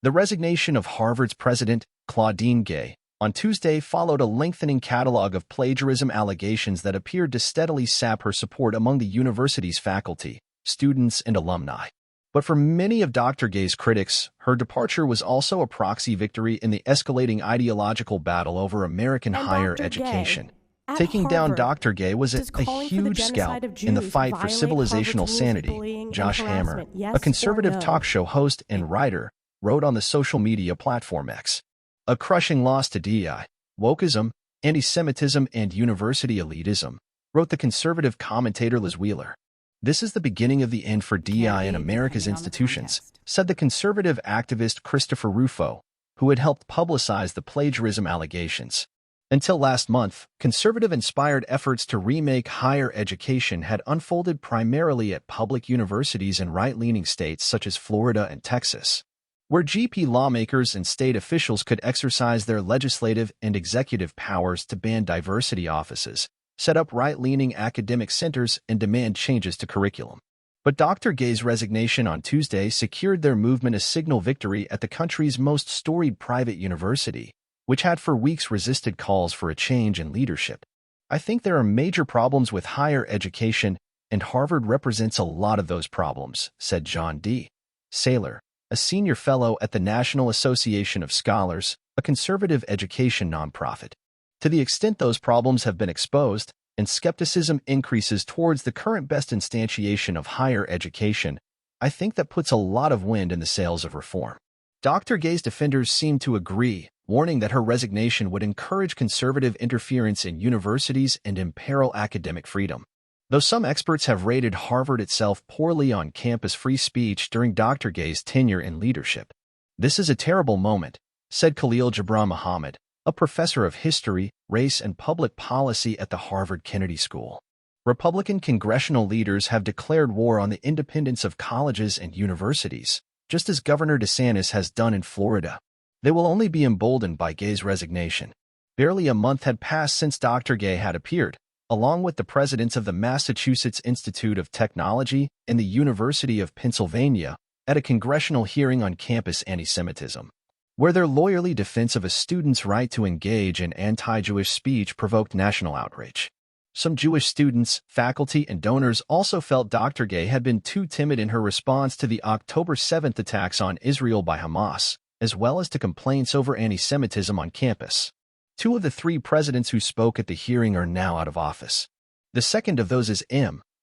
The resignation of Harvard's president, Claudine Gay, on Tuesday followed a lengthening catalog of plagiarism allegations that appeared to steadily sap her support among the university's faculty, students, and alumni. But for many of Dr. Gay's critics, her departure was also a proxy victory in the escalating ideological battle over American higher education. Taking down Dr. Gay was a huge scalp in the fight for civilizational sanity. Josh Hammer, a conservative talk show host and writer, wrote on the social media platform X. A crushing loss to DEI, wokeism, anti-Semitism, and university elitism, wrote the conservative commentator Liz Wheeler. This is the beginning of the end for DEI in America's institutions, said the conservative activist Christopher Rufo, who had helped publicize the plagiarism allegations. Until last month, conservative-inspired efforts to remake higher education had unfolded primarily at public universities in right-leaning states such as Florida and Texas, where GP lawmakers and state officials could exercise their legislative and executive powers to ban diversity offices, set up right-leaning academic centers, and demand changes to curriculum. But Dr. Gay's resignation on Tuesday secured their movement a signal victory at the country's most storied private university, which had for weeks resisted calls for a change in leadership. I think there are major problems with higher education, and Harvard represents a lot of those problems, said John D. Saylor, a senior fellow at the National Association of Scholars, a conservative education nonprofit. To the extent those problems have been exposed, and skepticism increases towards the current best instantiation of higher education, I think that puts a lot of wind in the sails of reform. Dr. Gay's defenders seem to agree, warning that her resignation would encourage conservative interference in universities and imperil academic freedom. Though some experts have rated Harvard itself poorly on campus free speech during Dr. Gay's tenure in leadership. This is a terrible moment, said Khalil Gibran Muhammad, a professor of history, race, and public policy at the Harvard Kennedy School. Republican congressional leaders have declared war on the independence of colleges and universities, just as Governor DeSantis has done in Florida. They will only be emboldened by Gay's resignation. Barely a month had passed since Dr. Gay had appeared, along with the presidents of the Massachusetts Institute of Technology and the University of Pennsylvania, at a congressional hearing on campus anti-Semitism, where their lawyerly defense of a student's right to engage in anti-Jewish speech provoked national outrage. Some Jewish students, faculty, and donors also felt Dr. Gay had been too timid in her response to the October 7th attacks on Israel by Hamas, as well as to complaints over anti-Semitism on campus. Two of the three presidents who spoke at the hearing are now out of office. The second of those is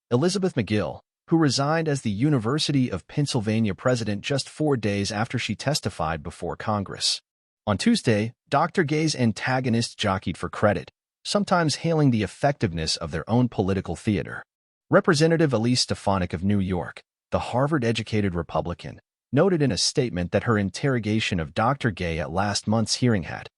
Elizabeth McGill, who resigned as the University of Pennsylvania president just 4 days after she testified before Congress. On Tuesday, Dr. Gay's antagonists jockeyed for credit, sometimes hailing the effectiveness of their own political theater. Representative Elise Stefanik of New York, the Harvard-educated Republican, noted in a statement that her interrogation of Dr. Gay at last month's hearing had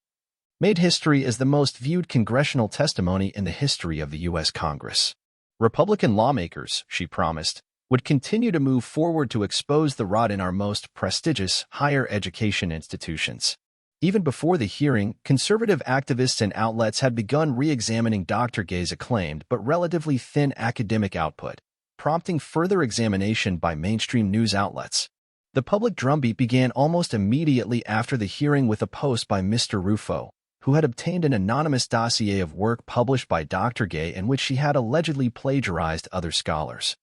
made history as the most viewed congressional testimony in the history of the U.S. Congress. Republican lawmakers, she promised, would continue to move forward to expose the rot in our most prestigious higher education institutions. Even before the hearing, conservative activists and outlets had begun re-examining Dr. Gay's acclaimed but relatively thin academic output, prompting further examination by mainstream news outlets. The public drumbeat began almost immediately after the hearing with a post by Mr. Rufo, who had obtained an anonymous dossier of work published by Dr. Gay in which she had allegedly plagiarized other scholars,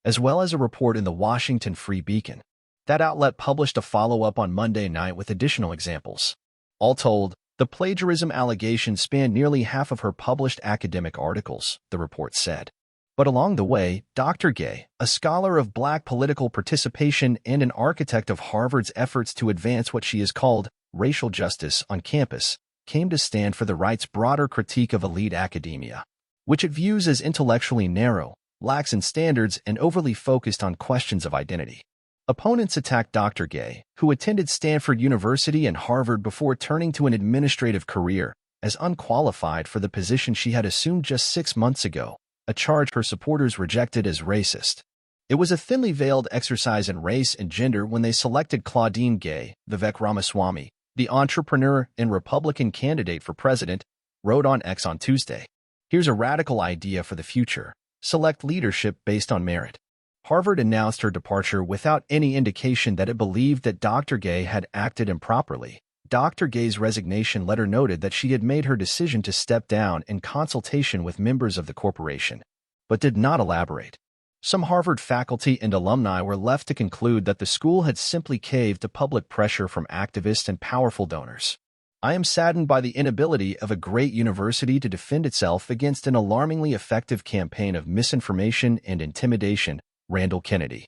as well as a report in the Washington Free Beacon. That outlet published a follow-up on Monday night with additional examples. All told, the plagiarism allegations spanned nearly half of her published academic articles, the report said. But along the way, Dr. Gay, a scholar of Black political participation and an architect of Harvard's efforts to advance what she has called racial justice on campus, came to stand for the right's broader critique of elite academia, which it views as intellectually narrow, lax in standards, and overly focused on questions of identity. Opponents attacked Dr. Gay, who attended Stanford University and Harvard before turning to an administrative career, as unqualified for the position she had assumed just 6 months ago, a charge her supporters rejected as racist. It was a thinly veiled exercise in race and gender when they selected Claudine Gay. Vivek Ramaswamy, the entrepreneur and Republican candidate for president, wrote on X on Tuesday. Here's a radical idea for the future. Select leadership based on merit. Harvard announced her departure without any indication that it believed that Dr. Gay had acted improperly. Dr. Gay's resignation letter noted that she had made her decision to step down in consultation with members of the corporation, but did not elaborate. Some Harvard faculty and alumni were left to conclude that the school had simply caved to public pressure from activists and powerful donors. I am saddened by the inability of a great university to defend itself against an alarmingly effective campaign of misinformation and intimidation, Randall Kennedy,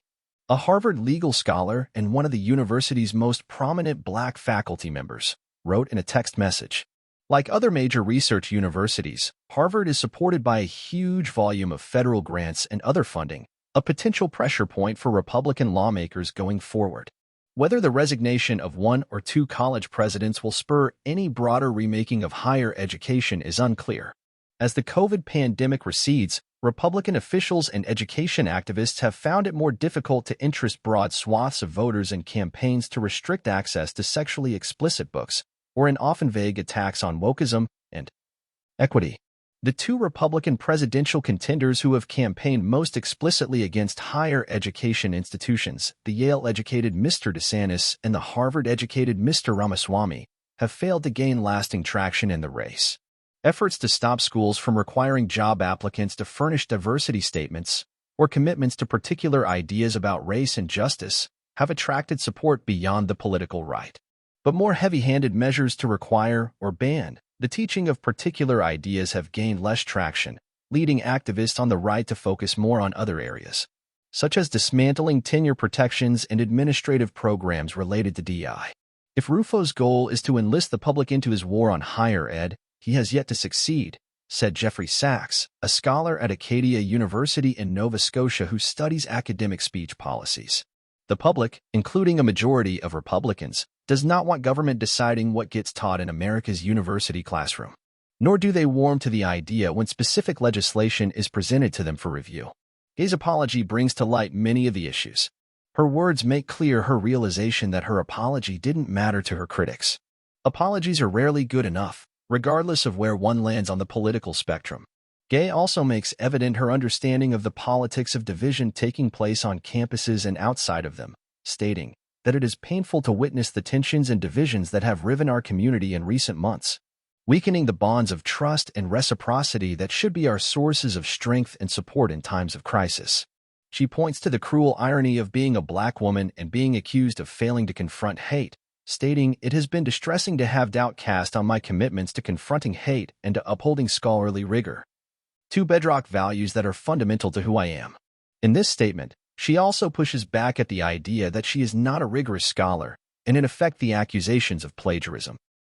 a Harvard legal scholar and one of the university's most prominent black faculty members, wrote in a text message. Like other major research universities, Harvard is supported by a huge volume of federal grants and other funding, a potential pressure point for Republican lawmakers going forward. Whether the resignation of one or two college presidents will spur any broader remaking of higher education is unclear. As the COVID pandemic recedes, Republican officials and education activists have found it more difficult to interest broad swaths of voters in campaigns to restrict access to sexually explicit books, or in often vague attacks on wokeism and equity. The two Republican presidential contenders who have campaigned most explicitly against higher education institutions, the Yale-educated Mr. DeSantis and the Harvard-educated Mr. Ramaswamy, have failed to gain lasting traction in the race. Efforts to stop schools from requiring job applicants to furnish diversity statements or commitments to particular ideas about race and justice have attracted support beyond the political right. But more heavy-handed measures to require or ban the teaching of particular ideas have gained less traction, leading activists on the right to focus more on other areas, such as dismantling tenure protections and administrative programs related to DI. If Rufo's goal is to enlist the public into his war on higher ed, he has yet to succeed, said Jeffrey Sachs, a scholar at Acadia University in Nova Scotia who studies academic speech policies. The public, including a majority of Republicans, does not want government deciding what gets taught in America's university classroom. Nor do they warm to the idea when specific legislation is presented to them for review. Gay's apology brings to light many of the issues. Her words make clear her realization that her apology didn't matter to her critics. Apologies are rarely good enough, regardless of where one lands on the political spectrum. Gay also makes evident her understanding of the politics of division taking place on campuses and outside of them, stating that it is painful to witness the tensions and divisions that have riven our community in recent months, weakening the bonds of trust and reciprocity that should be our sources of strength and support in times of crisis. She points to the cruel irony of being a black woman and being accused of failing to confront hate, stating, "It has been distressing to have doubt cast on my commitments to confronting hate and to upholding scholarly rigor, two bedrock values that are fundamental to who I am." In this statement, she also pushes back at the idea that she is not a rigorous scholar, and in effect the accusations of plagiarism.